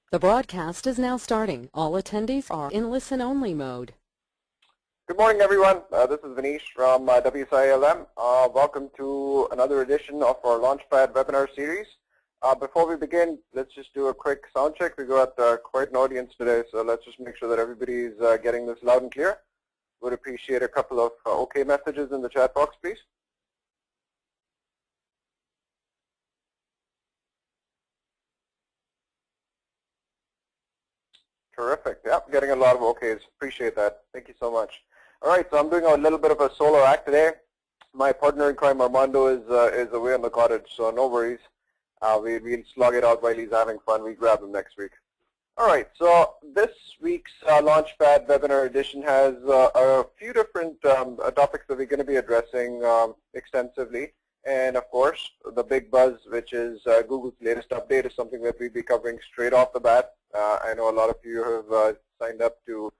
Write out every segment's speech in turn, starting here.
The broadcast is now starting. All attendees are in listen-only mode. Good morning, everyone. This is Vanish from WSI ALM. Welcome to another edition of our LaunchPad webinar series. Before we begin, let's just do a quick sound check. We got quite an audience today, so let's just make sure that everybody's getting this loud and clear. Would appreciate a couple of OK messages in the chat box, please. Terrific. Yeah, getting a lot of OKs. Appreciate that. Thank you so much. All right, so I'm doing a little bit of a solo act today. My partner in crime, Armando, is away on the cottage, so no worries. We'll slog it out while he's having fun. We grab him next week. All right, so this week's LaunchPad webinar edition has a few different topics that we're going to be addressing extensively. And of course, the big buzz, which is Google's latest update, is something that we'll be covering straight off the bat. I know a lot of you have signed up to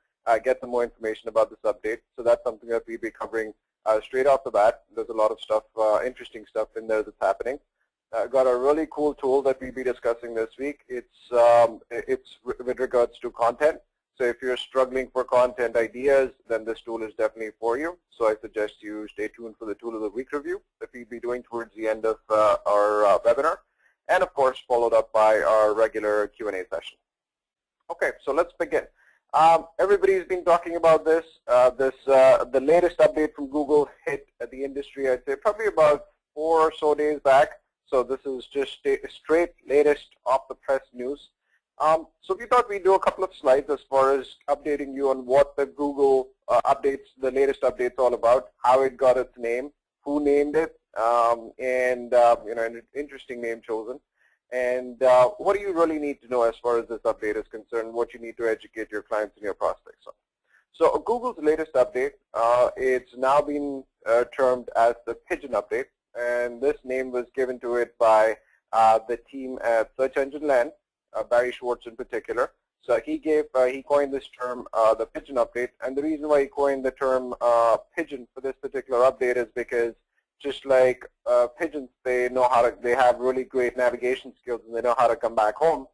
get some more information about this update. So that's something that we'll be covering straight off the bat. There's a lot of stuff, interesting stuff in there that's happening. Got a really cool tool that we'll be discussing this week. It's with regards to content. So if you're struggling for content ideas, then this tool is definitely for you. So I suggest you stay tuned for the Tool of the Week review that we'll be doing towards the end of our webinar. And of course, followed up by our regular Q&A session. Okay, so let's begin. Everybody's been talking about this. The latest update from Google hit the industry, I'd say, probably about 4 or so days back. So this is just straight latest off the press news. So we thought we'd do a couple of slides as far as updating you on what the Google updates, the latest updates all about, how it got its name, who named it, and an interesting name chosen. And what do you really need to know as far as this update is concerned, what you need to educate your clients and your prospects on. So Google's latest update, it's now been termed as the Pigeon update, and this name was given to it by the team at Search Engine Land, Barry Schwartz in particular. So he coined this term, the Pigeon update, and the reason why he coined the term Pigeon for this particular update is because just like pigeons, they have really great navigation skills and they know how to come back home.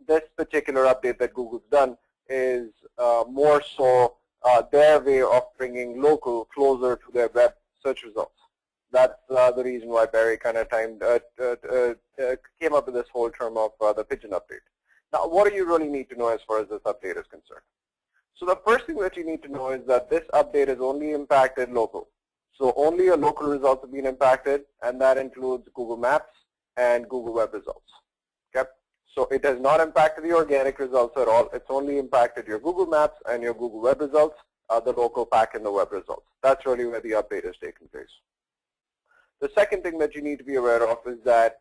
This particular update that Google's done is more so their way of bringing local closer to their web search results. That's the reason why Barry kind of came up with this whole term of the Pigeon update. Now, what do you really need to know as far as this update is concerned? So the first thing that you need to know is that this update is only impacted local. So only your local results have been impacted, and that includes Google Maps and Google Web Results. Okay? So it has not impacted the organic results at all. It's only impacted your Google Maps and your Google Web Results, the local pack and the web results. That's really where the update is taking place. The second thing that you need to be aware of is that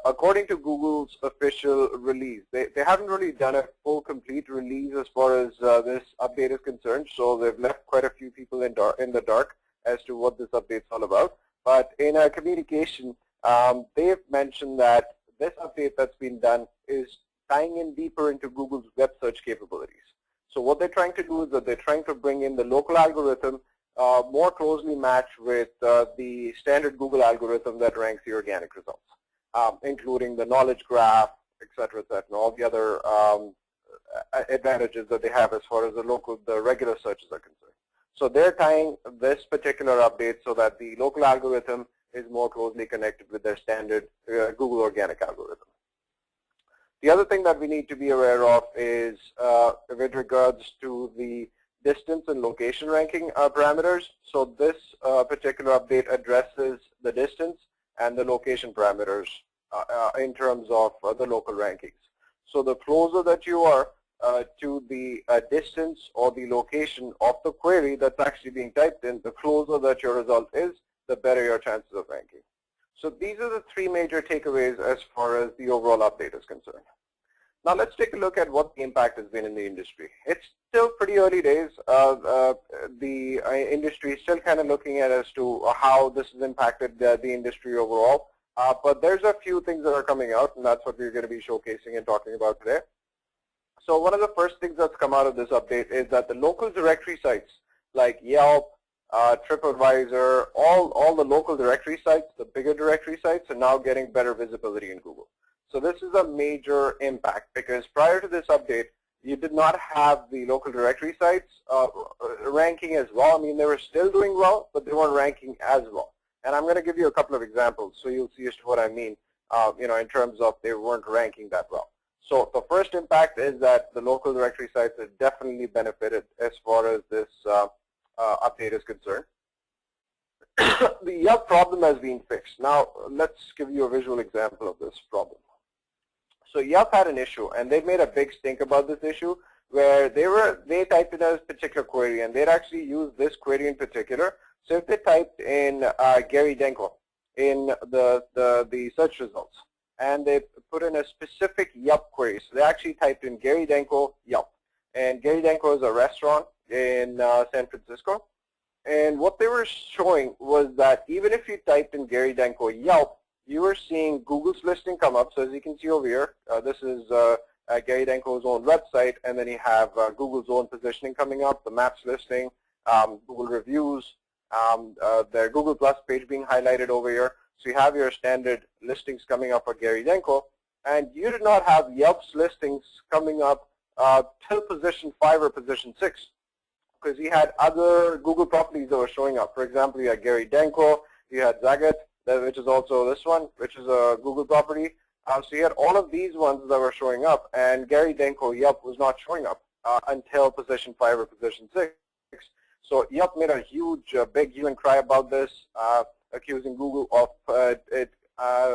according to Google's official release, they haven't really done a full complete release as far as this update is concerned. So they've left quite a few people in the dark as to what this update is all about. But in a communication, they've mentioned that this update that's been done is tying in deeper into Google's web search capabilities. So what they're trying to do is that they're trying to bring in the local algorithm more closely matched with the standard Google algorithm that ranks the organic results, including the knowledge graph, et cetera, and all the other advantages that they have as far as the regular searches are concerned. So they're tying this particular update so that the local algorithm is more closely connected with their standard Google organic algorithm. The other thing that we need to be aware of is with regards to the distance and location ranking parameters. So this particular update addresses the distance and the location parameters in terms of the local rankings. So the closer that you are to the distance or the location of the query that's actually being typed in, the closer that your result is, the better your chances of ranking. So these are the 3 major takeaways as far as the overall update is concerned. Now let's take a look at what the impact has been in the industry. It's still pretty early days. The industry is still kind of looking at as to how this has impacted the industry overall. But there's a few things that are coming out, and that's what we're going to be showcasing and talking about today. So one of the first things that's come out of this update is that the local directory sites like Yelp, TripAdvisor, all the local directory sites, the bigger directory sites, are now getting better visibility in Google. So this is a major impact because prior to this update, you did not have the local directory sites ranking as well. I mean, they were still doing well, but they weren't ranking as well. And I'm going to give you a couple of examples so you'll see as to what I mean, in terms of they weren't ranking that well. So the first impact is that the local directory sites have definitely benefited as far as this update is concerned. The Yelp problem has been fixed. Now, let's give you a visual example of this problem. So Yelp had an issue, and they made a big stink about this issue, where they typed in a particular query, and they'd actually use this query in particular. So if they typed in Gary Denko in the search results, and they put in a specific Yelp query, so they actually typed in Gary Denko Yelp, and Gary Denko is a restaurant in San Francisco. And what they were showing was that even if you typed in Gary Denko Yelp, you were seeing Google's listing come up. So as you can see over here, this is Gary Denko's own website, and then you have Google's own positioning coming up, the maps listing, Google reviews, their Google Plus page being highlighted over here. So you have your standard listings coming up for Gary Denko, and you did not have Yelp's listings coming up till position 5 or position 6. Because you had other Google properties that were showing up. For example, you had Gary Denko, you had Zagat, which is also this one, which is a Google property. So you had all of these ones that were showing up, and Gary Denko Yelp was not showing up until position 5 or position 6. So Yelp made a huge, big hue and cry about this, accusing Google of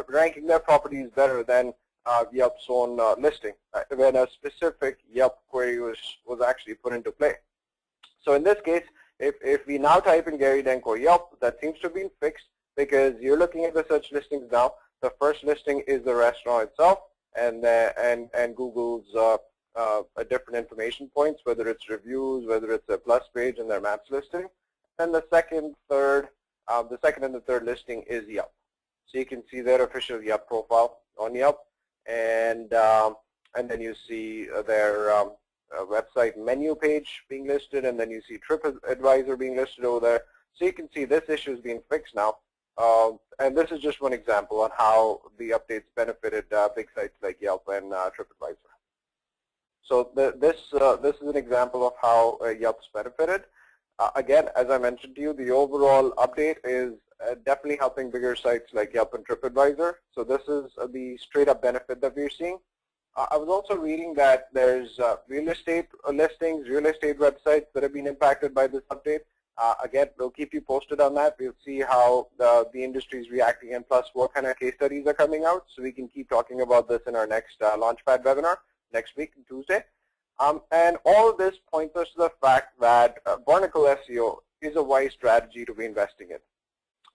ranking their properties better than Yelp's own listing, when a specific Yelp query was actually put into play. So in this case, if we now type in Gary Denko Yelp, that seems to have been fixed because you're looking at the search listings now. The first listing is the restaurant itself, and Google's different information points, whether it's reviews, whether it's a plus page and their maps listing. And the second, and the third listing is Yelp. So you can see their official Yelp profile on Yelp, and then you see their website menu page being listed, and then you see TripAdvisor being listed over there. So you can see this issue is being fixed now. And this is just one example on how the updates benefited big sites like Yelp and TripAdvisor. So this is an example of how Yelp's benefited. Again, as I mentioned to you, the overall update is definitely helping bigger sites like Yelp and TripAdvisor. So this is the straight up benefit that we're seeing. I was also reading that there's real estate listings, real estate websites that have been impacted by this update. Again, we'll keep you posted on that. We'll see how the industry is reacting, and plus what kind of case studies are coming out, so we can keep talking about this in our next LaunchPad webinar next week on Tuesday. And all of this points us to the fact that Barnacle SEO is a wise strategy to be investing in.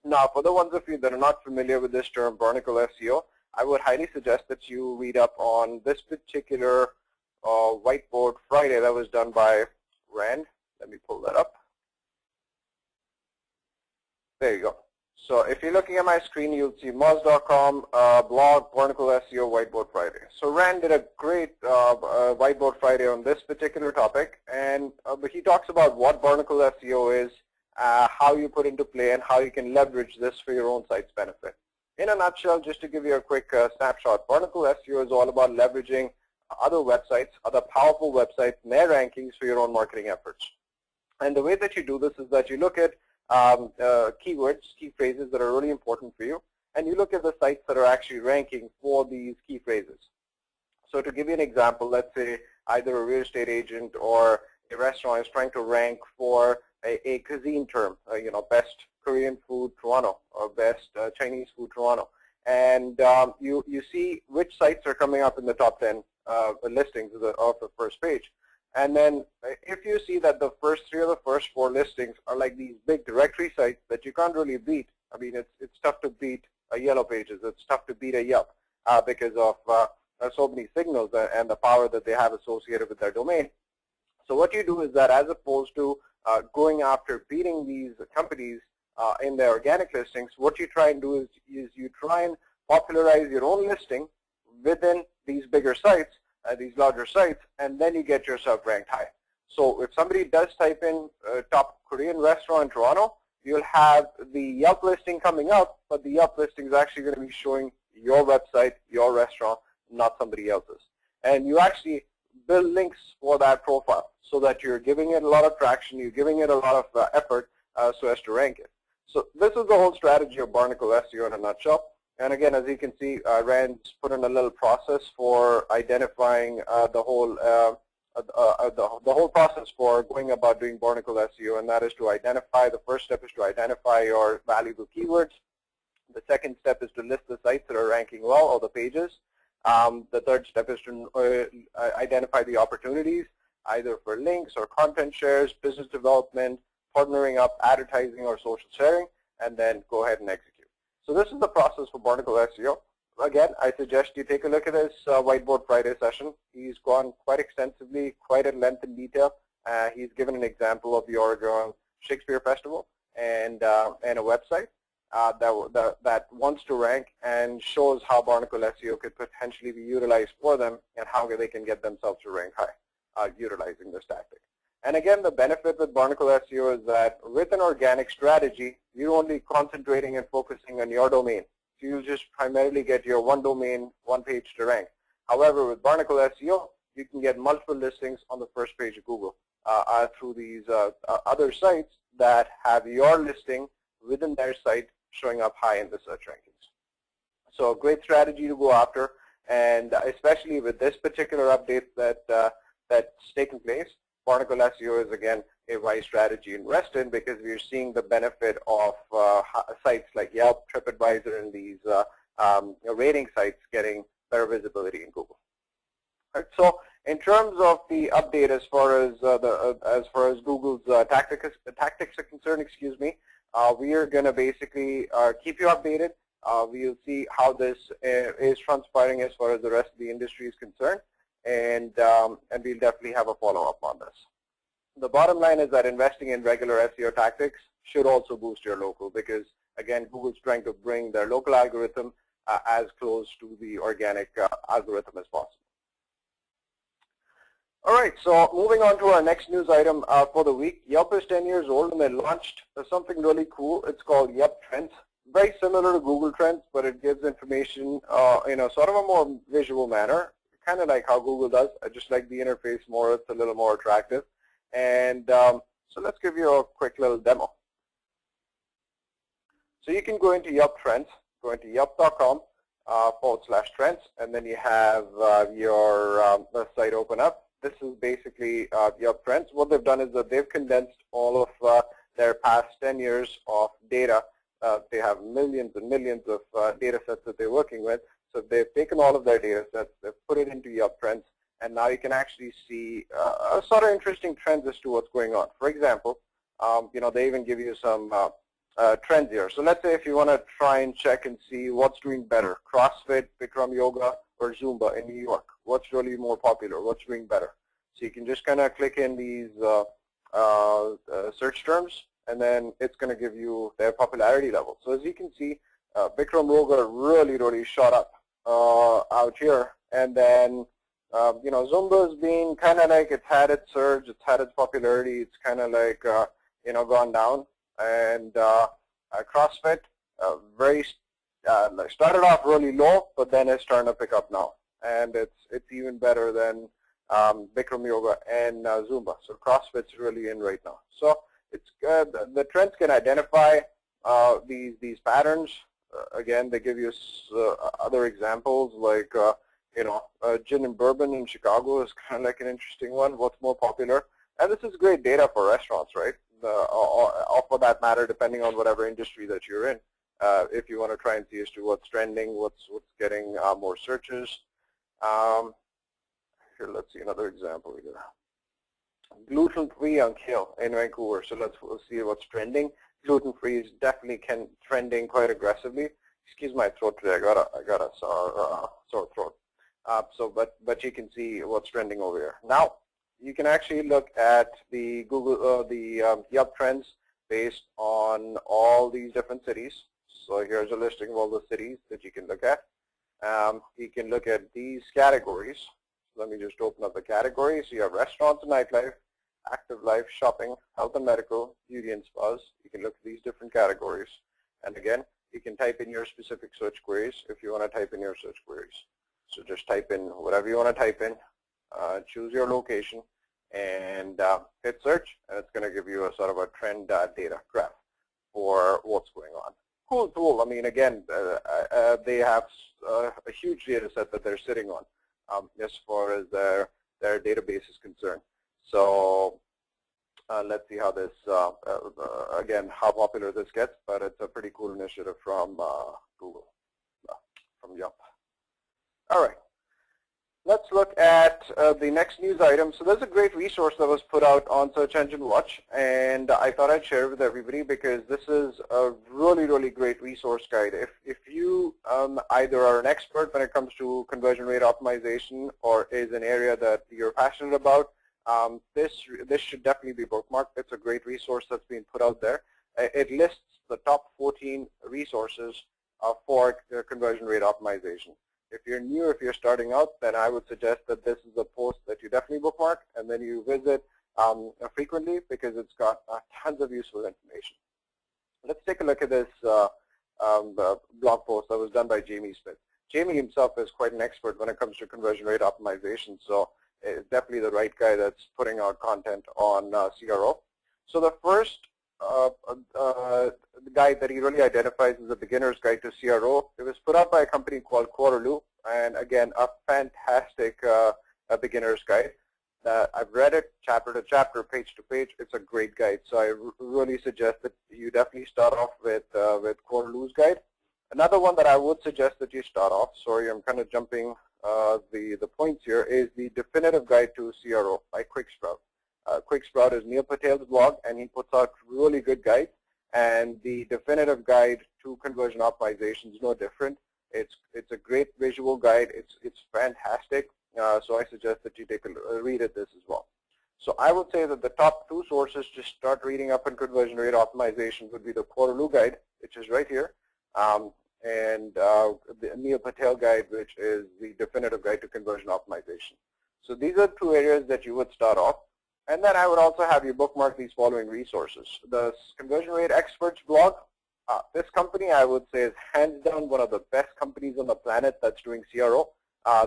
Now, for the ones of you that are not familiar with this term, Barnacle SEO, I would highly suggest that you read up on this particular whiteboard Friday that was done by Rand. Let me pull that up. There you go. So if you're looking at my screen, you'll see Moz.com blog, Barnacle SEO Whiteboard Friday. So Rand did a great Whiteboard Friday on this particular topic, and he talks about what Barnacle SEO is, how you put into play, and how you can leverage this for your own site's benefit. In a nutshell, just to give you a quick snapshot, Barnacle SEO is all about leveraging other websites, other powerful websites, and their rankings for your own marketing efforts. And the way that you do this is that you look at keywords, key phrases that are really important for you, and you look at the sites that are actually ranking for these key phrases. So to give you an example, let's say either a real estate agent or a restaurant is trying to rank for a cuisine term, best Korean food Toronto or best Chinese food Toronto, and you see which sites are coming up in the top 10 listings of the first page. And then if you see that the first 3 or the first 4 listings are like these big directory sites that you can't really beat, I mean, it's tough to beat a Yellow Pages, it's tough to beat a Yelp because of so many signals and the power that they have associated with their domain. So what you do is that as opposed to going after beating these companies in their organic listings, what you try and do is you try and popularize your own listing within these bigger sites, these larger sites, and then you get yourself ranked high. So if somebody does type in top Korean restaurant in Toronto, you'll have the Yelp listing coming up, but the Yelp listing is actually going to be showing your website, your restaurant, not somebody else's. And you actually build links for that profile so that you're giving it a lot of traction, you're giving it a lot of effort so as to rank it. So this is the whole strategy of Barnacle SEO in a nutshell. And again, as you can see, Rand's put in a little process for identifying the whole process for going about doing Barnacle SEO, and that is to identify, the first step is to identify your valuable keywords. The second step is to list the sites that are ranking well, or the pages. The third step is to identify the opportunities, either for links or content shares, business development, partnering up, advertising, or social sharing, and then go ahead and execute. So this is the process for Barnacle SEO. Again, I suggest you take a look at this Whiteboard Friday session. He's gone quite extensively, quite at length and detail. He's given an example of the Oregon Shakespeare Festival and a website that wants to rank and shows how Barnacle SEO could potentially be utilized for them and how they can get themselves to rank high utilizing this tactic. And again, the benefit with Barnacle SEO is that with an organic strategy, you're only concentrating and focusing on your domain. So you'll just primarily get your one domain, one page to rank. However, with Barnacle SEO, you can get multiple listings on the first page of Google through these other sites that have your listing within their site showing up high in the search rankings. So a great strategy to go after, and especially with this particular update that's taken place, Barnacle SEO is again a wise strategy to invest in, because we're seeing the benefit of sites like Yelp, TripAdvisor, and these rating sites getting better visibility in Google. Right, so in terms of the update as far as Google's tactics are concerned, we are going to basically keep you updated. We'll see how this is transpiring as far as the rest of the industry is concerned, and we'll definitely have a follow-up on this. The bottom line is that investing in regular SEO tactics should also boost your local, because again, Google's trying to bring their local algorithm as close to the organic algorithm as possible. All right, so moving on to our next news item for the week. Yelp is 10 years old, and they launched something really cool. It's called Yelp Trends. Very similar to Google Trends, but it gives information in a sort of a more visual manner, kind of like how Google does. I just like the interface more. It's a little more attractive. And so let's give you a quick little demo. So you can go into Yelp Trends, go into yelp.com/trends, and then you have your the site open up. This is basically Yelp Trends. What they've done is that they've condensed all of their past 10 years of data. They have millions and millions of data sets that they're working with. So they've taken all of their data sets, they've put it into Yelp Trends, and now you can actually see a sort of interesting trends as to what's going on. For example, they even give you some trends here. So let's say if you want to try and check and see what's doing better, CrossFit, Bikram Yoga, or Zumba in New York. What's really more popular? What's doing better? So you can just kind of click in these search terms, and then it's going to give you their popularity level. So as you can see, Bikram Yoga really shot up out here, and then Zumba's been kind of like, it's had its surge, it's had its popularity, it's kind of like gone down, and CrossFit started off really low, but then it's starting to pick up now, and it's even better than Bikram Yoga and Zumba. So CrossFit's really in right now. So it's the trends can identify these patterns. Again, they give you other examples like gin and bourbon in Chicago is kind of like an interesting one. What's more popular? And this is great data for restaurants, right? Or for that matter, depending on whatever industry that you're in. If you want to try and see as to what's trending, what's getting more searches. Here, let's see another example here. Gluten-free on kale in Vancouver. So let's see what's trending. Gluten-free is definitely trending quite aggressively. Excuse my throat today. I got a sore throat. But you can see what's trending over here. Now you can actually look at the Yelp Trends based on all these different cities. So here's a listing of all the cities that you can look at. You can look at these categories. Let me just open up the categories. You have restaurants and nightlife, active life, shopping, health and medical, beauty and spas. You can look at these different categories. And again, you can type in your specific search queries if you want to type in your search queries. So just type in whatever you want to type in, choose your location, and hit search, and it's going to give you a sort of a trend data graph for what's going on. Cool tool. I mean, again, they have a huge data set that they're sitting on as far as their database is concerned. So let's see how this, again, how popular this gets, but it's a pretty cool initiative from Google, from Yelp. All right. Let's look at the next news item. So there's a great resource that was put out on Search Engine Watch, and I thought I'd share it with everybody because this is a really, really great resource guide. If you either are an expert when it comes to conversion rate optimization or is an area that you're passionate about, this should definitely be bookmarked. It's a great resource that's been put out there. It lists the top 14 resources for conversion rate optimization. If you're new, if you're starting out, then I would suggest that this is a post that you definitely bookmark and then you visit frequently because it's got tons of useful information. Let's take a look at this blog post that was done by Jamie Smith. Jamie himself is quite an expert when it comes to conversion rate optimization, so it's definitely the right guy that's putting out content on CRO. So the first the guide that he really identifies as a beginner's guide to CRO. It was put out by a company called Quarterloo, and again, a fantastic a beginner's guide. I've read it chapter to chapter, page to page. It's a great guide, so I really suggest that you definitely start off with Quarterloo's guide. Another one that I would suggest that you start off, sorry, I'm kind of jumping the points here, is the Definitive Guide to CRO by QuickSprout. QuickSprout is Neil Patel's blog, and he puts out really good guides. And the Definitive Guide to Conversion Optimization is no different. It's a great visual guide. It's fantastic. So I suggest that you take a read at this as well. So I would say that the top two sources to start reading up on conversion rate optimization would be the Quarterloo guide, which is right here, and the Neil Patel guide, which is the Definitive Guide to Conversion Optimization. So these are two areas that you would start off. And then I would also have you bookmark these following resources. The Conversion Rate Experts blog, this company I would say is hands down one of the best companies on the planet that's doing CRO.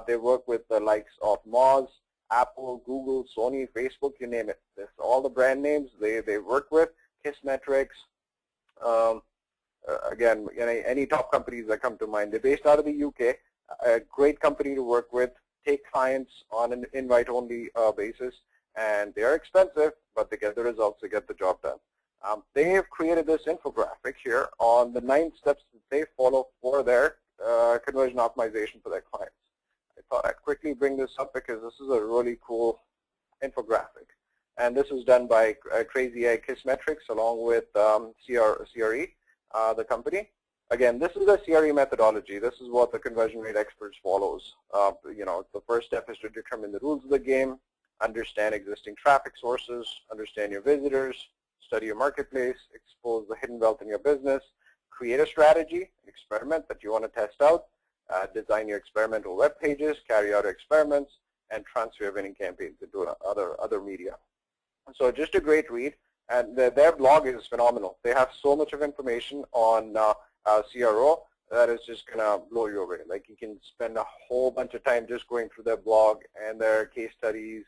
They work with the likes of Moz, Apple, Google, Sony, Facebook, you name it. That's all the brand names they work with, Kissmetrics, again, any top companies that come to mind. They're based out of the UK, a great company to work with, take clients on an invite-only basis. And they are expensive, but they get the results, they get the job done. They have created this infographic here on the 9 steps that they follow for their conversion optimization for their clients. I thought I'd quickly bring this up because this is a really cool infographic. And this was done by Crazy Egg Kissmetrics along with CRE, the company. Again, this is the CRE methodology. This is what the Conversion Rate Experts follows. The first step is to determine the rules of the game, understand existing traffic sources, understand your visitors, study your marketplace, expose the hidden wealth in your business, create a strategy, an experiment that you want to test out, design your experimental web pages, carry out experiments, and transfer your winning campaigns into other media. So just a great read, and their blog is phenomenal. They have so much of information on CRO that is just going to blow you away. Like, you can spend a whole bunch of time just going through their blog and their case studies,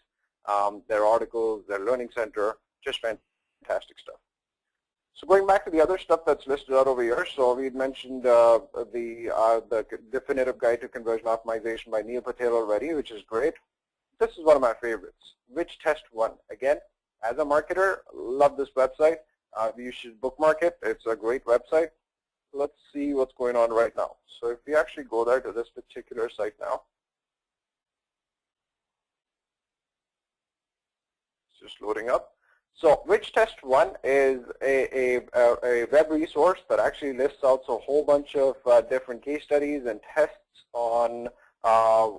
their articles, their learning center, just fantastic stuff. So going back to the other stuff that's listed out over here, so we had mentioned the Definitive Guide to Conversion Optimization by Neil Patel already, which is great. This is one of my favorites, Which Test Won. Again, as a marketer, love this website. You should bookmark it. It's a great website. Let's see what's going on right now. So if we actually go there to this particular site now, it's just loading up. So Which Test Won is a web resource that actually lists out a whole bunch of different case studies and tests on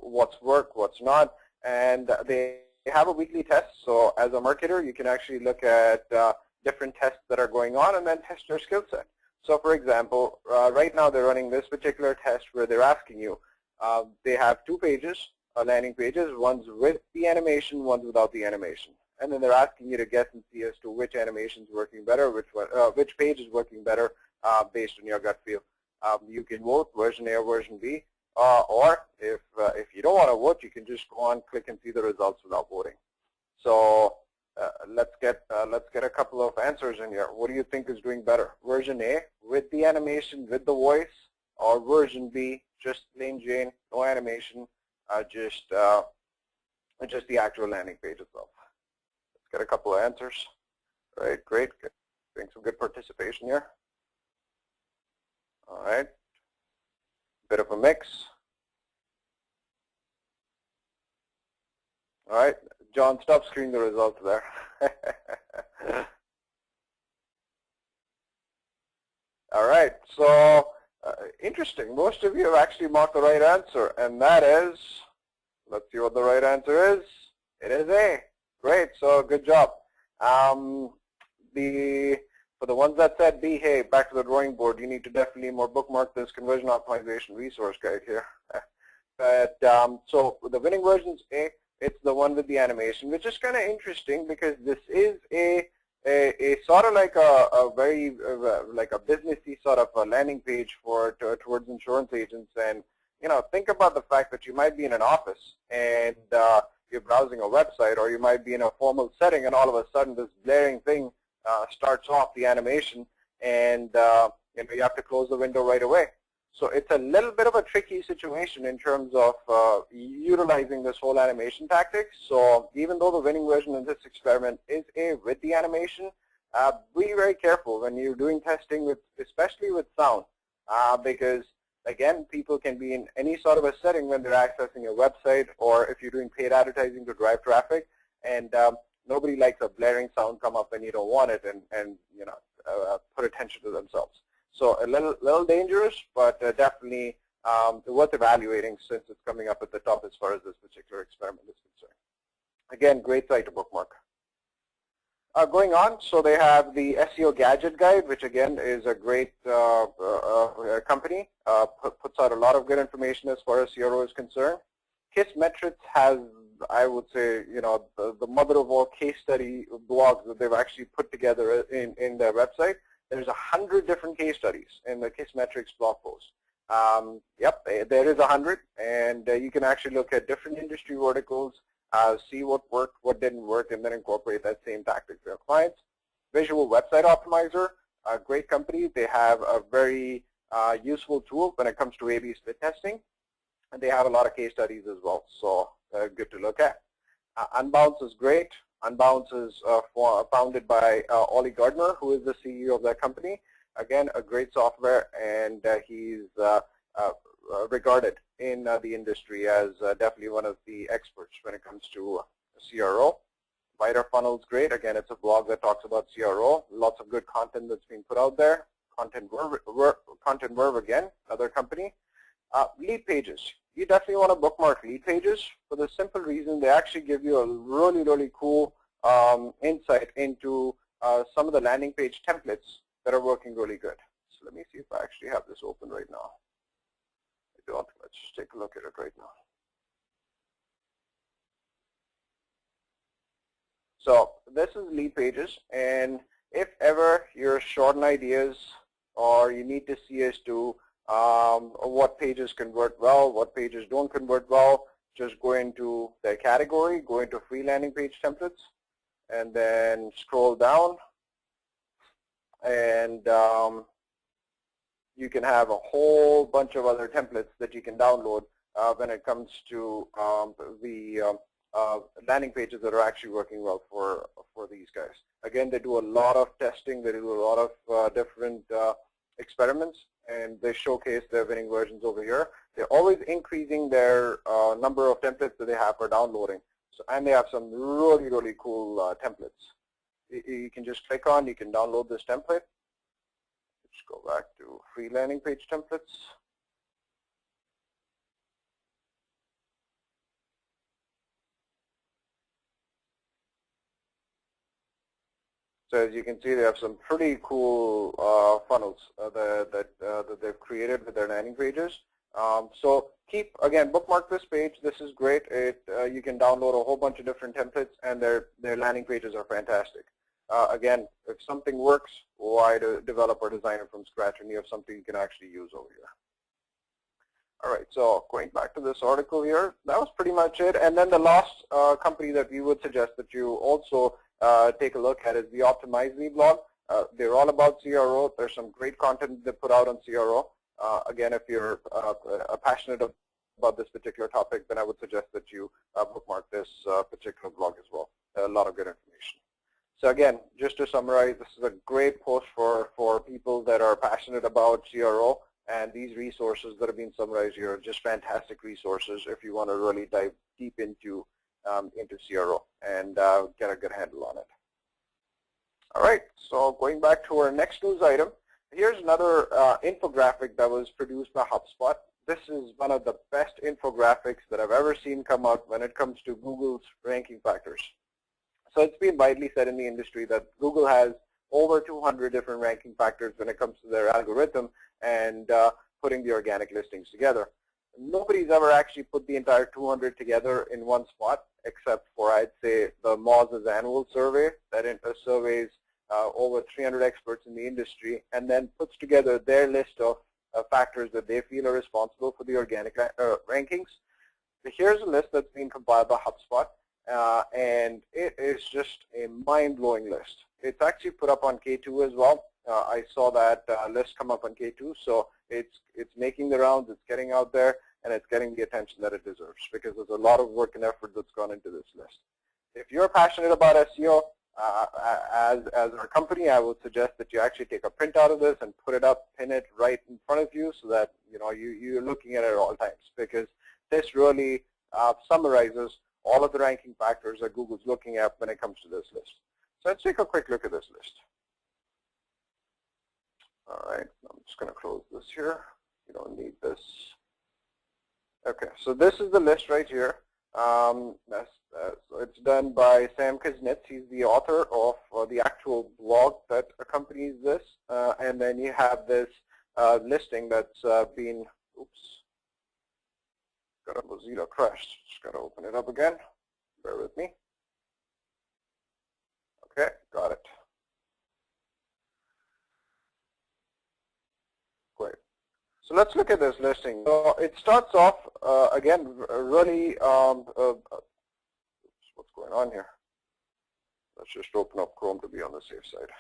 what's worked, what's not, and they have a weekly test. So as a marketer, you can actually look at different tests that are going on and then test your skill set. So for example, right now they're running this particular test where they're asking you, they have 2 pages, landing pages, one's with the animation, one's without the animation. And then they're asking you to guess and see as to which animation is working better, which page is working better based on your gut feel. You can vote version A or version B, or if you don't want to vote, you can just go on, click, and see the results without voting. So let's get a couple of answers in here. What do you think is doing better? Version A with the animation, with the voice, or version B just plain Jane, no animation, just the actual landing page itself? Let's get a couple of answers. All right, great. Getting some good participation here. All right, bit of a mix. All right, John, stop screening the results there. All right, so interesting. Most of you have actually marked the right answer, and that is, let's see what the right answer is. It is A. Great, so good job. For the ones that said B, hey, back to the drawing board, you need to definitely more bookmark this conversion optimization resource guide here. But so the winning version's A. It's the one with the animation, which is kind of interesting because this is a sort of like a very like a businessy sort of a landing page for towards insurance agents. And think about the fact that you might be in an office and you're browsing a website, or you might be in a formal setting, and all of a sudden this blaring thing starts off the animation, and you have to close the window right away. So it's a little bit of a tricky situation in terms of utilizing this whole animation tactics. So even though the winning version in this experiment is A with the animation, be very careful when you're doing testing, especially with sound, because again, people can be in any sort of a setting when they're accessing a website, or if you're doing paid advertising to drive traffic, and nobody likes a blaring sound come up when you don't want it, and put attention to themselves. So a little dangerous, but definitely worth evaluating since it's coming up at the top as far as this particular experiment is concerned. Again, great site to bookmark. Going on, so they have the SEO Gadget Guide, which again is a great company, puts out a lot of good information as far as CRO is concerned. Kissmetrics has, I would say, the mother of all case study blogs that they've actually put together in their website. There's 100 different case studies in the Kissmetrics blog post. Yep, there is 100, and you can actually look at different industry verticals, see what worked, what didn't work, and then incorporate that same tactic for your clients. Visual Website Optimizer, a great company. They have a very useful tool when it comes to A/B split testing, and they have a lot of case studies as well, so good to look at. Unbounce is great. Unbounce is founded by Ollie Gardner, who is the CEO of that company. Again, a great software, and he's regarded in the industry as definitely one of the experts when it comes to CRO. Wider Funnel is great. Again, it's a blog that talks about CRO. Lots of good content that's being put out there. Content Verve again, another company. Lead Pages. You definitely want to bookmark Lead Pages for the simple reason they actually give you a really, really cool insight into some of the landing page templates that are working really good. So let me see if I actually have this open right now. I don't. Let's just take a look at it right now. So this is Lead Pages, and if ever you're short on ideas or you need to see as to what pages convert well, what pages don't convert well, just go into the category, go into free landing page templates, and then scroll down, and you can have a whole bunch of other templates that you can download when it comes to the landing pages that are actually working well for these guys. Again, they do a lot of testing, they do a lot of different experiments, and they showcase their winning versions over here. They're always increasing their number of templates that they have for downloading. So, and they have some really, really cool templates. You can just click on, you can download this template. Let's go back to free landing page templates. So as you can see, they have some pretty cool funnels that they've created with their landing pages. So again, bookmark this page. This is great. You can download a whole bunch of different templates, and their landing pages are fantastic. Again, if something works, why develop or design it from scratch when you have something you can actually use over here? All right, so going back to this article here, that was pretty much it. And then the last company that we would suggest that you also take a look at is the Optimize Me blog. They're all about CRO. There's some great content they put out on CRO. Again, if you're passionate about this particular topic, then I would suggest that you bookmark this particular blog as well. A lot of good information. So again, just to summarize, this is a great post for people that are passionate about CRO, and these resources that have been summarized here are just fantastic resources if you want to really dive deep into CRO and get a good handle on it. All right, so going back to our next news item, here's another infographic that was produced by HubSpot. This is one of the best infographics that I've ever seen come out when it comes to Google's ranking factors. So it's been widely said in the industry that Google has over 200 different ranking factors when it comes to their algorithm and putting the organic listings together. Nobody's ever actually put the entire 200 together in one spot, except for, I'd say, the Moz's annual survey that surveys over 300 experts in the industry and then puts together their list of factors that they feel are responsible for the organic rankings. So here's a list that's been compiled by HubSpot. And it is just a mind-blowing list. It's actually put up on K2 as well. I saw that list come up on K2, so it's making the rounds, it's getting out there, and it's getting the attention that it deserves because there's a lot of work and effort that's gone into this list. If you're passionate about SEO, as our company, I would suggest that you actually take a print out of this and put it up, pin it right in front of you so that you're looking at it at all times, because this really summarizes all of the ranking factors that Google's looking at when it comes to this list. So let's take a quick look at this list. All right, I'm just going to close this here. You don't need this. Okay, so this is the list right here. So it's done by Sam Kuznets. He's the author of the actual blog that accompanies this. And then you have this listing that's been, got a Mozilla crashed. Just got to open it up again. Bear with me. Okay, got it. Great. So let's look at this listing. So it starts off, again, really, what's going on here? Let's just open up Chrome to be on the safe side.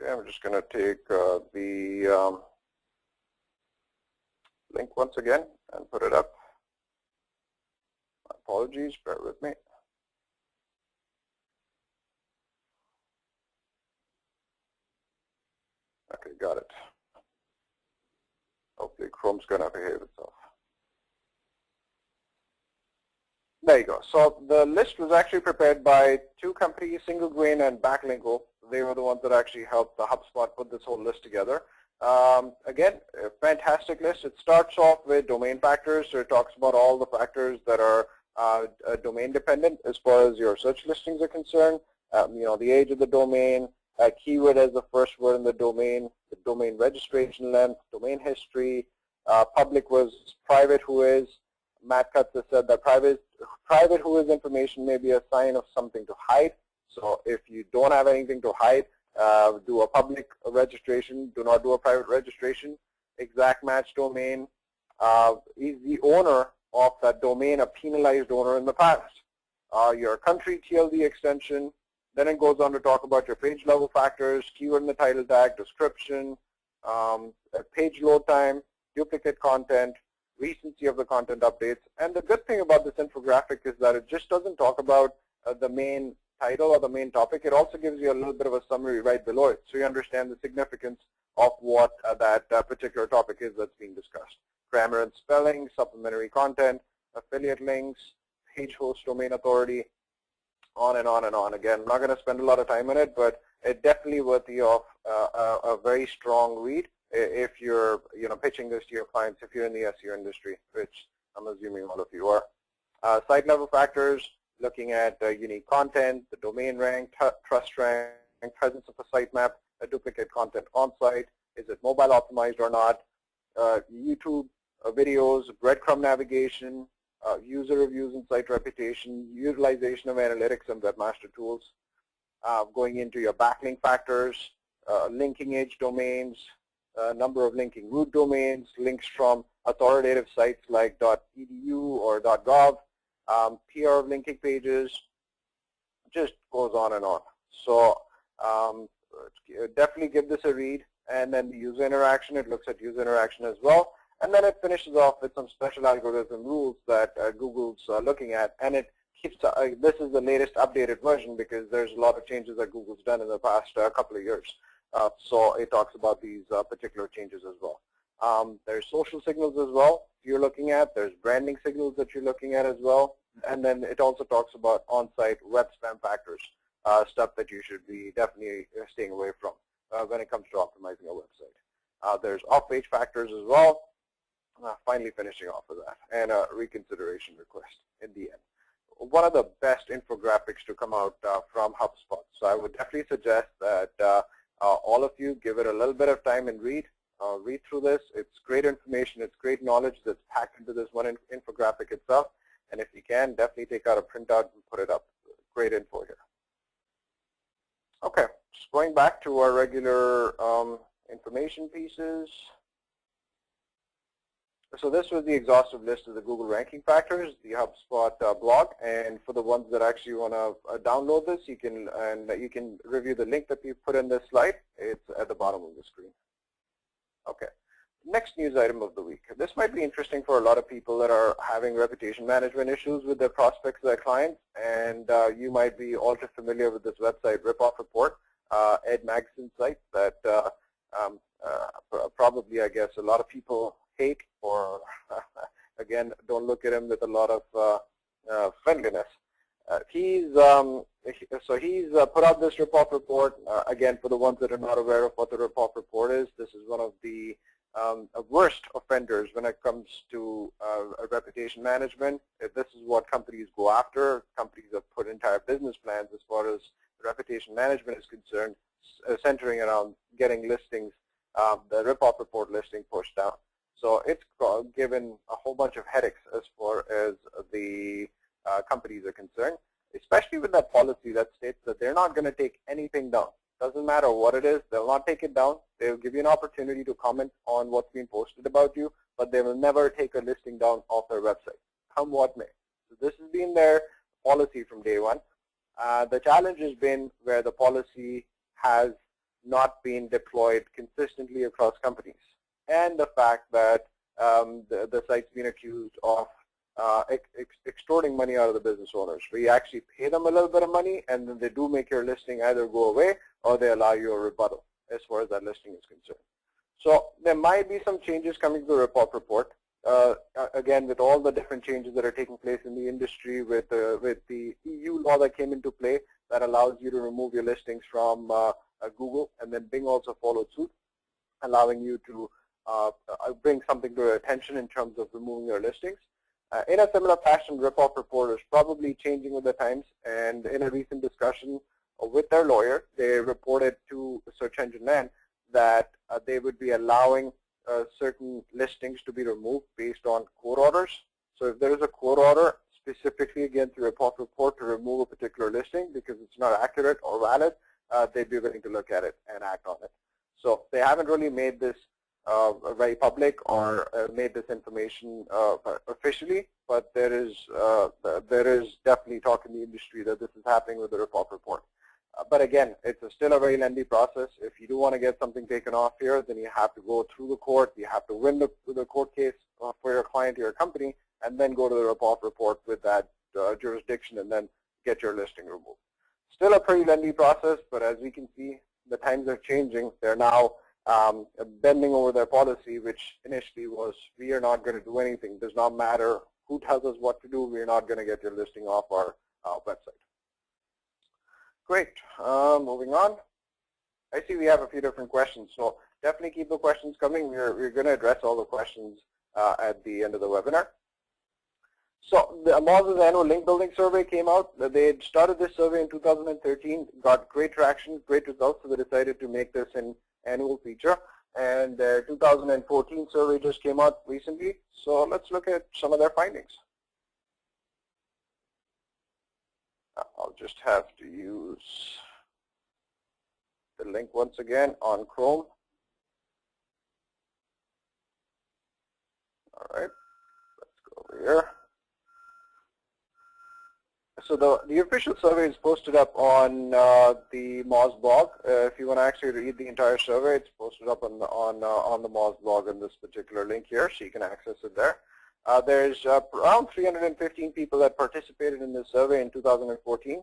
Okay, I'm just going to take the link once again and put it up. My apologies, bear with me. Okay, got it. Hopefully Chrome's going to behave itself. There you go. So the list was actually prepared by two companies, Single Grain and Backlinko. They were the ones that actually helped the HubSpot put this whole list together. Again, a fantastic list. It starts off with domain factors. So it talks about all the factors that are domain dependent as far as your search listings are concerned. The age of the domain, keyword as the first word in the domain registration length, domain history, public was private who is. Matt Cutts has said that private who is information may be a sign of something to hide. So if you don't have anything to hide, do a public registration. Do not do a private registration. Exact match domain. Is the owner of that domain a penalized owner in the past? Your country TLD extension. Then it goes on to talk about your page level factors, keyword in the title tag, description, page load time, duplicate content, recency of the content updates. And the good thing about this infographic is that it just doesn't talk about the main title or the main topic. It also gives you a little bit of a summary right below it, so you understand the significance of what that particular topic is that's being discussed. Grammar and spelling, supplementary content, affiliate links, page host domain authority, on and on and on. Again, I'm not going to spend a lot of time on it, but it's definitely worthy of a very strong read if you're pitching this to your clients, if you're in the SEO industry, which I'm assuming all of you are. Site level factors, looking at unique content, the domain rank, trust rank, presence of a sitemap, duplicate content on site, is it mobile optimized or not, YouTube videos, breadcrumb navigation, user reviews and site reputation, utilization of analytics and webmaster tools, going into your backlink factors, linking edge domains, number of linking root domains, links from authoritative sites like .edu or .gov, PR of linking pages, just goes on and on. So definitely give this a read. And then the user interaction, it looks at user interaction as well. And then it finishes off with some special algorithm rules that Google's looking at. And it keeps, this is the latest updated version because there's a lot of changes that Google's done in the past couple of years. So it talks about these particular changes as well. There's social signals as well you're looking at. There's branding signals that you're looking at as well. And then it also talks about on-site web spam factors, stuff that you should be definitely staying away from when it comes to optimizing a website. There's off-page factors as well. Finally finishing off with that, and a reconsideration request in the end. One of the best infographics to come out from HubSpot. So I would definitely suggest that all of you give it a little bit of time and read through this. It's great information. It's great knowledge that's packed into this one infographic itself. And if you can, definitely take out a printout and put it up. Great info here. Okay, just going back to our regular information pieces. So this was the exhaustive list of the Google ranking factors, the HubSpot blog, and for the ones that actually want to download this, you can review the link that we put in this slide. It's at the bottom of the screen. Okay, next news item of the week. This might be interesting for a lot of people that are having reputation management issues with their prospects, their clients, and you might be all too familiar with this website, Ripoff Report, Ed Magson's site that probably, I guess, a lot of people hate, or again, don't look at him with a lot of friendliness. He's put out this Ripoff Report. Again, for the ones that are not aware of what the Ripoff Report is, this is one of the worst offenders when it comes to reputation management. This is what companies go after. Companies have put entire business plans as far as reputation management is concerned, centering around getting listings, the Ripoff Report listing pushed down. So it's given a whole bunch of headaches as far as the companies are concerned, especially with that policy that states that they're not going to take anything down. Doesn't matter what it is, they'll not take it down. They'll give you an opportunity to comment on what's being posted about you, but they will never take a listing down off their website, come what may. So this has been their policy from day one. The challenge has been where the policy has not been deployed consistently across companies, and the fact that the site's been accused of extorting money out of the business owners. We actually pay them a little bit of money, and then they do make your listing either go away or they allow you a rebuttal as far as that listing is concerned. So there might be some changes coming to the Ripoff Report. Again, with all the different changes that are taking place in the industry, with the EU law that came into play that allows you to remove your listings from Google, and then Bing also followed suit, allowing you to bring something to your attention in terms of removing your listings. In a similar fashion, Ripoff Report is probably changing with the times, and in a recent discussion with their lawyer, they reported to Search Engine Land that they would be allowing certain listings to be removed based on court orders. So if there is a court order specifically against the Ripoff Report to remove a particular listing because it's not accurate or valid, they'd be willing to look at it and act on it. So they haven't really made this very public or made this information officially, but there is definitely talk in the industry that this is happening with the Ripoff Report. But again, it's still a very lengthy process. If you do want to get something taken off here, then you have to go through the court. You have to win the court case for your client or your company, and then go to the Ripoff Report with that jurisdiction and then get your listing removed. Still a pretty lengthy process, but as we can see, the times are changing. They're now bending over their policy, which initially was, we are not going to do anything. It does not matter who tells us what to do. We're not going to get your listing off our website. Great. Moving on. I see we have a few different questions, so definitely keep the questions coming. We're going to address all the questions at the end of the webinar. So the Moz's annual link building survey came out. They had started this survey in 2013, got great traction, great results, so they decided to make this an annual feature. And their 2014 survey just came out recently. So let's look at some of their findings. I'll just have to use the link once again on Chrome. All right, let's go over here. So the official survey is posted up on the Moz blog. If you want to actually read the entire survey, it's posted up on the Moz blog in this particular link here, so you can access it there. There's around 315 people that participated in this survey in 2014.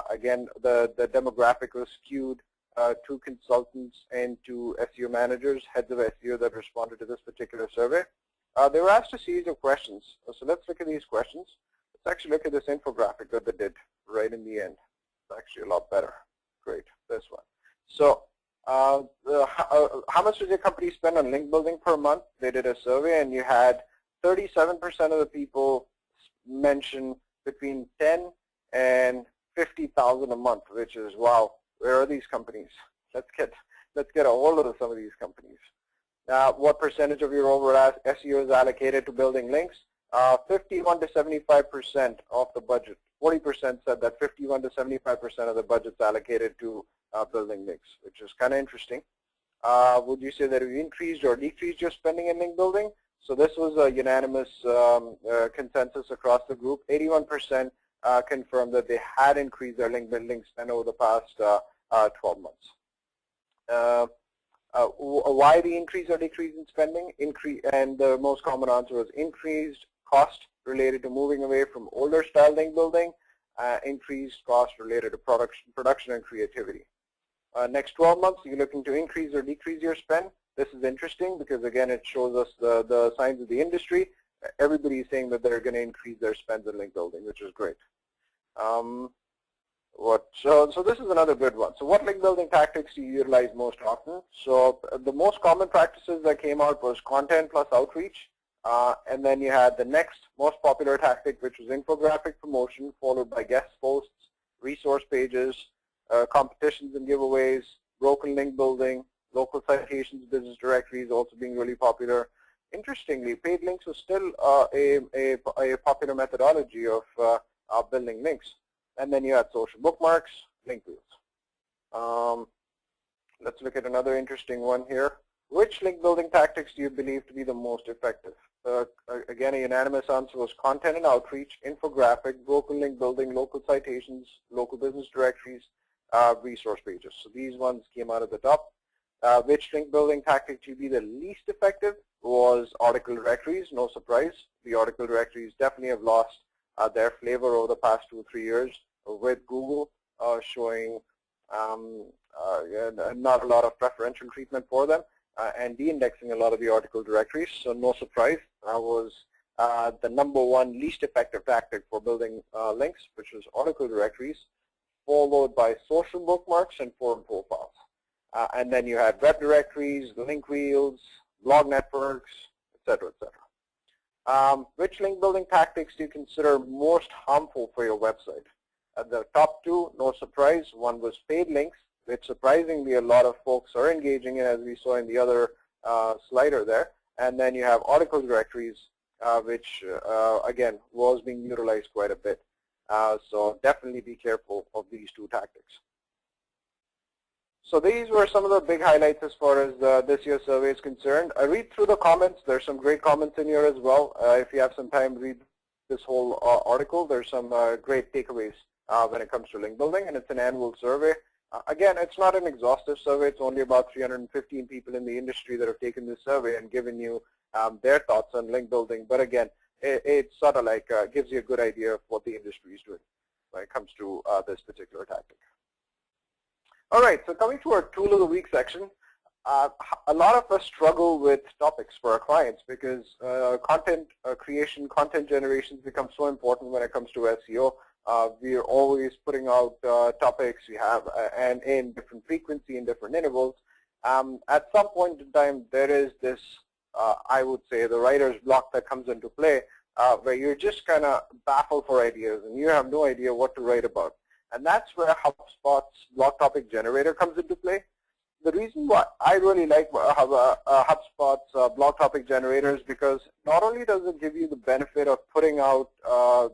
Again, the demographic was skewed to consultants and to SEO managers, heads of SEO that responded to this particular survey. They were asked a series of questions. So let's look at these questions. Let's actually look at this infographic that they did right in the end. It's actually a lot better. Great, this one. So how much does your company spend on link building per month? They did a survey, and you had 37% of the people mention between 10 and 50,000 a month, which is, wow, where are these companies? Let's get a hold of some of these companies. What percentage of your overall SEO is allocated to building links? 51 to 75% of the budget. 40% said that 51 to 75% of the budget's allocated to building links, which is kind of interesting. Would you say that you increased or decreased your spending in link building? So this was a unanimous consensus across the group. 81% confirmed that they had increased their link building spend over the past 12 months. Why the increase or decrease in spending? And the most common answer was increased cost related to moving away from older style link building, increased cost related to production and creativity. Next 12 months, you're looking to increase or decrease your spend. This is interesting because, again, it shows us the signs of the industry. Everybody is saying that they're going to increase their spends in link building, which is great. So this is another good one. So what link building tactics do you utilize most often? So the most common practices that came out was content plus outreach. And then you had the next most popular tactic, which was infographic promotion, followed by guest posts, resource pages, competitions and giveaways, broken link building, local citations, business directories also being really popular. Interestingly, paid links was still a popular methodology of building links. And then you had social bookmarks, link wheels. Let's look at another interesting one here. Which link building tactics do you believe to be the most effective? Again, a unanimous answer was content and outreach, infographic, broken link building, local citations, local business directories, resource pages. So these ones came out at the top. Which link building tactic to be the least effective was article directories. No surprise. The article directories definitely have lost their flavor over the past 2 or 3 years, with Google showing not a lot of preferential treatment for them and de-indexing a lot of the article directories. So no surprise, that was the #1 least effective tactic for building links, which was article directories, followed by social bookmarks and forum profiles. And then you had web directories, link wheels, blog networks, etc., etc. Which link building tactics do you consider most harmful for your website? At the top 2, no surprise, one was paid links, which surprisingly a lot of folks are engaging in, as we saw in the other slider there. And then you have article directories, which again was being utilized quite a bit. So definitely be careful of these 2 tactics. So these were some of the big highlights as far as this year's survey is concerned. I read through the comments. There's some great comments in here as well. If you have some time, read this whole article. There's some great takeaways when it comes to link building, and it's an annual survey. Again, it's not an exhaustive survey. It's only about 315 people in the industry that have taken this survey and given you their thoughts on link building. But again, it's sort of like gives you a good idea of what the industry is doing when it comes to this particular tactic. All right, so coming to our tool of the week section, a lot of us struggle with topics for our clients because content creation, content generation becomes so important when it comes to SEO. We are always putting out topics we have and in different frequency and different intervals. At some point in time, there is this, I would say, the writer's block that comes into play where you're just kind of baffled for ideas and you have no idea what to write about. And that's where HubSpot's blog topic generator comes into play. The reason why I really like HubSpot's blog topic generator is because not only does it give you the benefit of putting out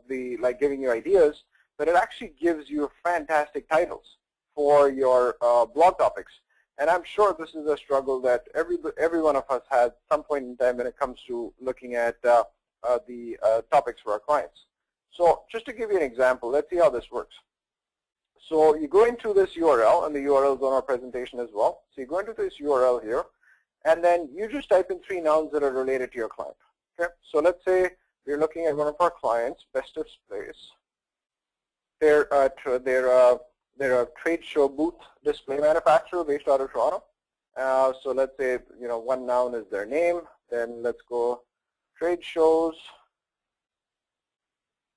giving you ideas, but it actually gives you fantastic titles for your blog topics. And I'm sure this is a struggle that every one of us has at some point in time when it comes to looking at the topics for our clients. So just to give you an example, let's see how this works. So you go into this URL, and the URL is on our presentation as well. So you go into this URL here, and then you just type in 3 nouns that are related to your client. Okay. So let's say we're looking at one of our clients, Best Displays. They're a trade show booth display manufacturer based out of Toronto. So let's say one noun is their name. Then let's go trade shows,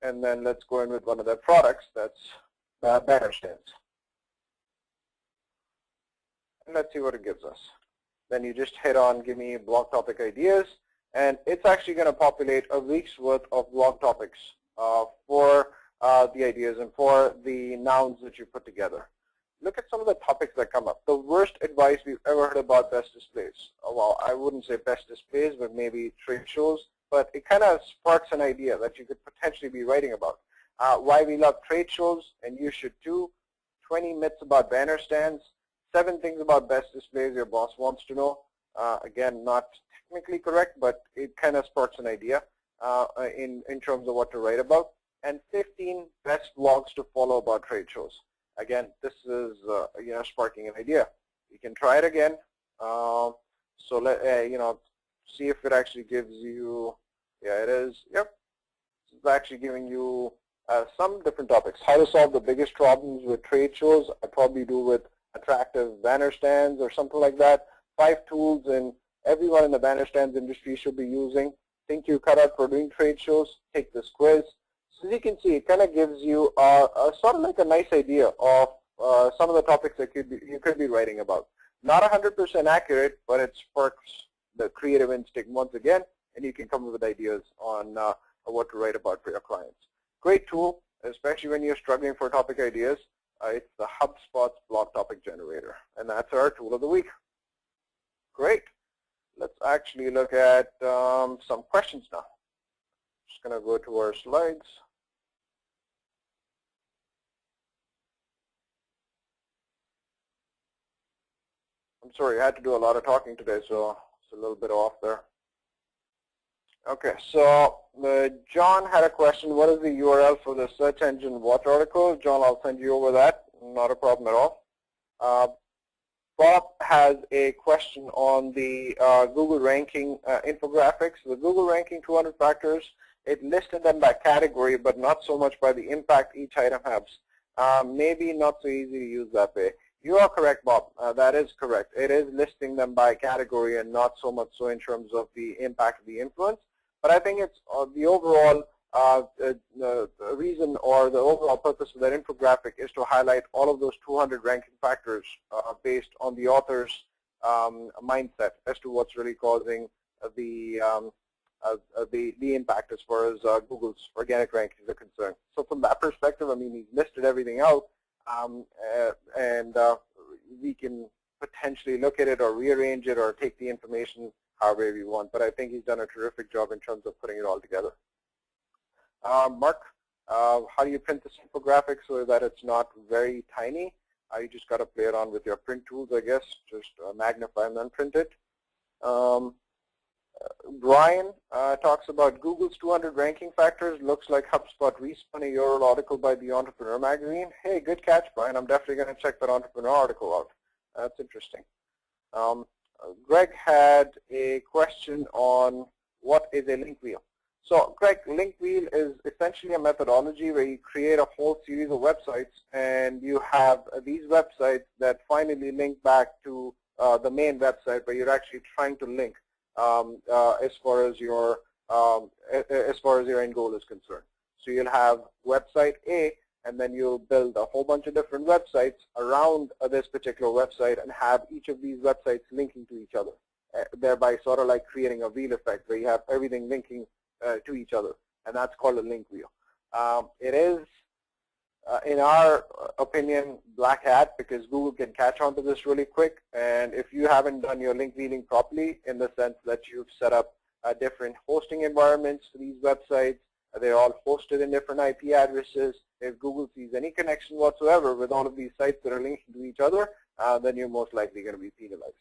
and then let's go in with one of their products. That's banner stands. And let's see what it gives us. Then you just hit on give me blog topic ideas, and it's actually going to populate a week's worth of blog topics for the ideas and for the nouns that you put together. Look at some of the topics that come up. The worst advice we've ever heard about Best Displays. Well, I wouldn't say Best Displays, but maybe trade shows. But it kind of sparks an idea that you could potentially be writing about. Why we love trade shows, and you should too. 20 myths about banner stands. 7 things about Best Displays your boss wants to know. Again, not technically correct, but it kind of sparks an idea in terms of what to write about. And 15 best blogs to follow about trade shows. Again, this is sparking an idea. You can try it again. So let see if it actually gives you. Yeah, it is. Yep, it's actually giving you some different topics. How to solve the biggest problems with trade shows. I probably do with attractive banner stands or something like that. 5 tools and everyone in the banner stands industry should be using. Think you cut out for doing trade shows? Take this quiz. So as you can see, it kind of gives you sort of like a nice idea of some of the topics that you could be writing about. Not 100% accurate, but it sparks the creative instinct once again, and you can come up with ideas on what to write about for your clients. Great tool, especially when you're struggling for topic ideas. It's the HubSpot's blog topic generator, and that's our tool of the week. Great. Let's actually look at some questions now. Just going to go to our slides. I'm sorry, I had to do a lot of talking today, so it's a little bit off there. Okay, so John had a question. What is the URL for the search engine watch article? John, I'll send you over that. Not a problem at all. Bob has a question on the Google ranking infographics. The Google ranking 200 factors, it listed them by category, but not so much by the impact each item has. Maybe not so easy to use that way. You are correct, Bob. That is correct. It is listing them by category and not so much so in terms of the impact of the influence. But I think it's the overall the reason or the overall purpose of that infographic is to highlight all of those 200 ranking factors based on the author's mindset as to what's really causing the impact as far as Google's organic rankings are concerned. So from that perspective, I mean, he's listed everything out, and we can potentially look at it or rearrange it or take the information however we want. But I think he's done a terrific job in terms of putting it all together. Mark, how do you print this infographic so that it's not very tiny? You just got to play it on with your print tools, I guess. Just magnify and then print it. Brian talks about Google's 200 ranking factors. Looks like HubSpot respun a URL article by the Entrepreneur magazine. Hey, good catch, Brian. I'm definitely going to check that Entrepreneur article out. That's interesting. Greg had a question on what is a link wheel. So, Greg, link wheel is essentially a methodology where you create a whole series of websites, and you have these websites that finally link back to the main website where you're actually trying to link as far as your end goal is concerned. So you'll have website A, and then you'll build a whole bunch of different websites around this particular website and have each of these websites linking to each other, thereby sort of like creating a wheel effect where you have everything linking to each other, and that's called a link wheel. It is, in our opinion, black hat because Google can catch on to this really quick, and if you haven't done your link wheeling properly in the sense that you've set up different hosting environments for these websites, They're all hosted in different IP addresses. If Google sees any connection whatsoever with all of these sites that are linked to each other, then you're most likely going to be penalized.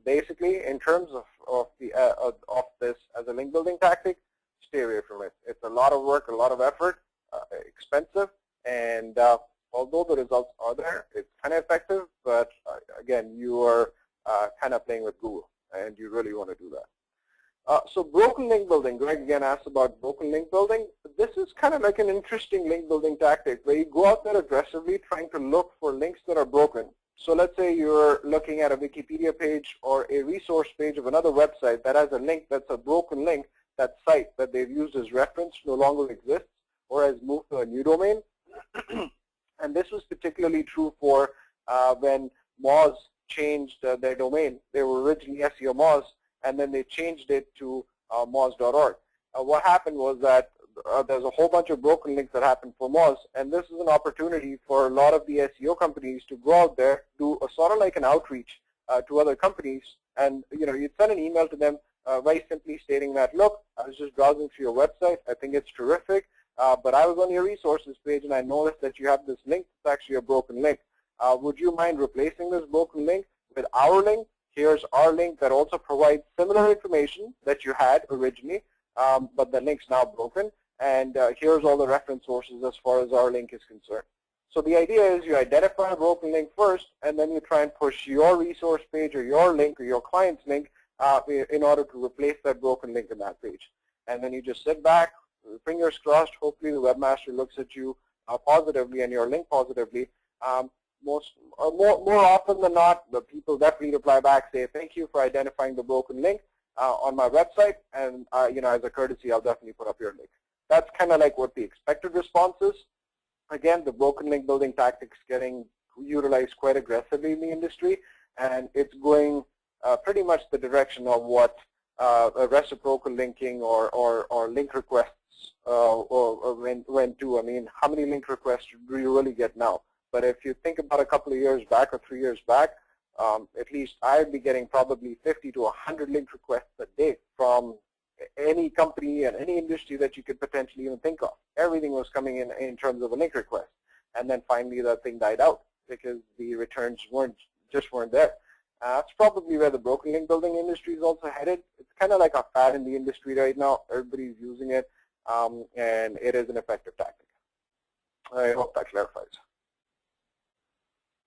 Basically, in terms of this as a link building tactic, stay away from it. It's a lot of work, a lot of effort, expensive, and although the results are there, it's kind of effective. But again, you are kind of playing with Google, and you really want to do that. So broken link building, Greg again asked about broken link building. This is kind of like an interesting link building tactic where you go out there aggressively trying to look for links that are broken. So let's say you're looking at a Wikipedia page or a resource page of another website that has a link that's a broken link. That site that they've used as reference no longer exists or has moved to a new domain. And this was particularly true for when Moz changed their domain. They were originally SEO Moz, and then they changed it to moz.org. What happened was that there's a whole bunch of broken links that happened for Moz, and this is an opportunity for a lot of the SEO companies to go out there, do a sort of like an outreach to other companies, and you'd send an email to them very simply stating that, look, I was just browsing through your website, I think it's terrific, but I was on your resources page and I noticed that you have this link that's actually a broken link. Would you mind replacing this broken link with our link? Here's our link that also provides similar information that you had originally, but the link's now broken. And here's all the reference sources as far as our link is concerned. So the idea is you identify a broken link first, and then you try and push your resource page or your link or your client's link in order to replace that broken link in that page. And then you just sit back, fingers crossed, hopefully the webmaster looks at you positively and your link positively. More often than not, the people definitely reply back, say, thank you for identifying the broken link on my website, and as a courtesy, I'll definitely put up your link. That's kind of like what the expected response is. Again, the broken link building tactics getting utilized quite aggressively in the industry, and it's going pretty much the direction of what reciprocal linking or link requests went to. I mean, how many link requests do you really get now? But if you think about a couple of years back or 3 years back, at least I'd be getting probably 50 to 100 link requests a day from any company and any industry that you could potentially even think of. Everything was coming in terms of a link request. And then finally that thing died out because the returns just weren't there. That's probably where the broken link building industry is also headed. It's kind of like a fad in the industry right now. Everybody's using it, and it is an effective tactic. I hope that clarifies.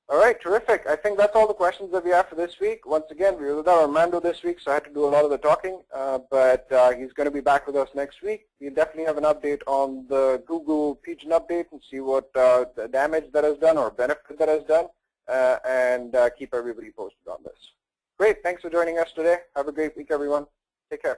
All right, terrific. I think that's all the questions that we have for this week. Once again, we were without Armando this week, so I had to do a lot of the talking, but he's going to be back with us next week. We'll definitely have an update on the Google Pigeon update and see what the damage that has done or benefit that has done, and keep everybody posted on this. Great. Thanks for joining us today. Have a great week, everyone. Take care.